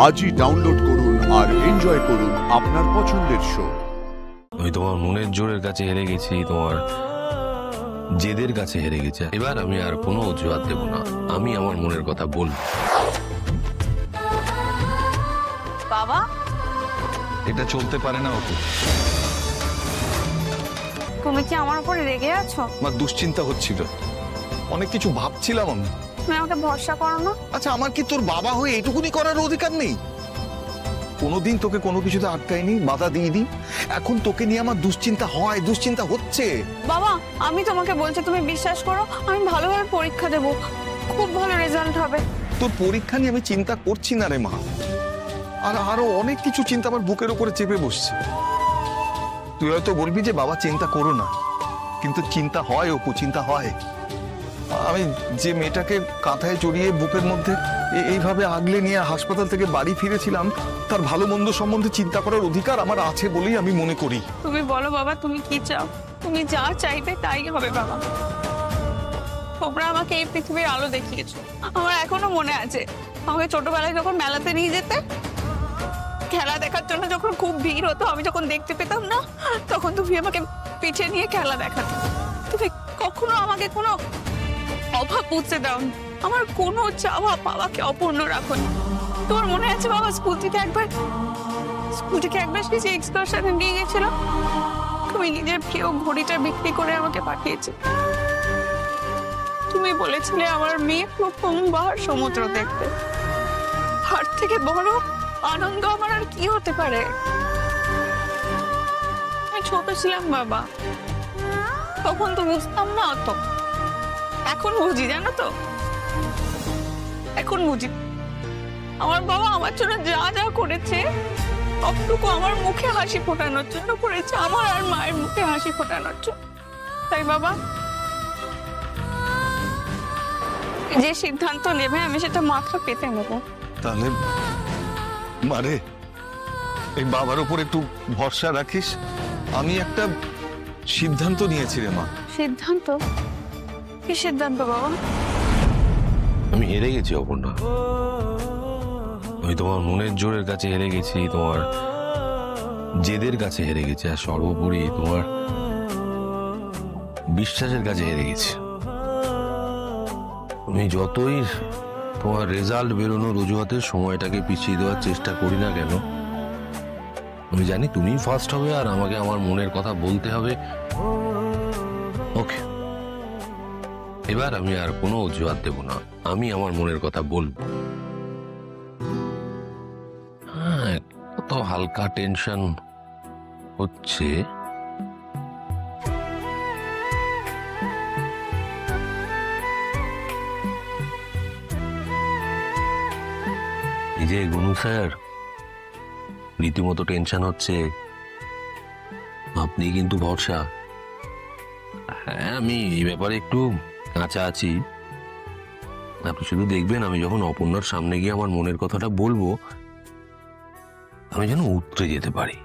আজই ডাউনলোড করুন আর এনজয় করুন আপনার পছন্দের শো। আমি তোমার মনের জোরের কাছে হেরে গেছি, তোমার জেদের কাছে হেরে গেছি। এবার আমি আর কোনো অজুহাত দেব না, আমি আমার মনের কথা বলবো। বাবা, এটা চলতে পারে না ওকে। তুমি কি আমার উপরে রেগে আছো? আমার দুশ্চিন্তা হচ্ছিল, অনেক কিছু ভাবছিলাম আমি। তুমি আমাকে ভরসা করো না? আচ্ছা, আমার কি তোর বাবা হয়ে এইটুকুনি করার অধিকার নেই? কোনোদিন তোকে কোনো কিছুতে আটকায়নি, বাধা দিইনি। এখন তোকে নিয়ে আমার দুশ্চিন্তা হয়, দুশ্চিন্তা হচ্ছে। বাবা, আমি তোমাকে বলছি, তুমি বিশ্বাস করো, আমি ভালোভাবে পরীক্ষা দেব, খুব ভালো রেজাল্ট হবে। তোর পরীক্ষা নিয়ে আমি চিন্তা করছি না রে মা। আর আরো অনেক কিছু চিন্তা আমার বুকের উপরে চেপে বসছে। তুই হয়তো বলবি যে বাবা চিন্তা করো না, কিন্তু চিন্তা হয় অপু, চিন্তা হয়। আমি যে মেয়েটাকে কাঁথায় জড়িয়ে বুকের মধ্যে এইভাবে আগলে নিয়ে হাসপাতাল থেকে বাড়ি ফিরেছিলাম, তার ভালো মন্দ সম্বন্ধে চিন্তা করার অধিকার আমার আছে বলেই আমি মনে করি। তুমি বলো বাবা, তুমি কি চাও? তুমি যা চাইবে তাই হবে বাবা। তোমরা আমাকে এই পৃথিবীর আলো দেখিয়েছো। আমার এখনো মনে আছে, আমাকে ছোটবেলায় যখন মেলাতে নিয়ে যেতে, খেলা দেখার জন্য যখন খুব ভিড় হতো, আমি যখন দেখতে পেতাম না, তখন তুমি আমাকে পিঠে নিয়ে খেলা দেখাতে। তুমি কখনো আমাকে কোনো অভাব বুঝতে দাও, আমার কোনো চাওয়া পাওয়াকে অপূর্ণ রাখোনি। তোমার মনে আছে বাবা, স্কুল থেকে একবার সে এক্সকারশনে নিয়ে গেছিল, তুমি নিজের প্রিয় ঘড়িটা বিক্রি করে আমাকে পাঠিয়েছে। তুমি বলেছিলে আমার মেয়ে প্রথমবার সমুদ্র দেখতে। হার থেকে বড় আনন্দ আমার আর কি হতে পারে? আমি ছোট ছিলাম বাবা, তখন তো বুঝতাম না অত। এখন বুঝি, জানো তো, এখন বুঝি আমার বাবা আমার জন্য যা যা করেছে, সবটুকু আমার মুখে হাসি ফোটানোর জন্য করেছে, আমার আর মায়ের মুখে হাসি ফোটানোর জন্য। তাই বাবা, যে সিদ্ধান্ত নেবে আমি সেটা মাথা পেতে নেব। তাহলে মারে, এই বাবার উপর একটু ভরসা রাখিস। আমি একটা সিদ্ধান্ত নিয়েছি রে মা। সিদ্ধান্ত? কি সিদ্ধান্ত বাবা? আমি হেরে গেছি অপর্ণা, আমি তোমার মনের জোরের কাছে হেরে গেছি, তোমার জেদের কাছে হেরে গেছি, আর সর্বোপরি তোমার বিশ্বাসের কাছে হেরে গেছি। আমি যতই তোমার রেজাল্ট বেরোনোর অজুহাতের সময়টাকে পিছিয়ে দেওয়ার চেষ্টা করি না কেন, আমি জানি তুমি ফার্স্ট হবে আর আমাকে আমার মনের কথা বলতে হবে। ওকে, এবার আমি আর কোনো অজুহাত দেব না, আমি আমার মনের কথা বলবো। হ্যাঁ, কত হালকা টেনশন হচ্ছে। এই যে গুনু স্যার, রীতিমতো টেনশন হচ্ছে, আপনি কিন্তু ভরসা। হ্যাঁ, আমি এই ব্যাপারে একটু কাঁচা আছি। আপনি শুধু দেখবেন, আমি যখন অপর্ণার সামনে গিয়ে আমার মনের কথাটা বলবো, আমি যেন উতরে যেতে পারি।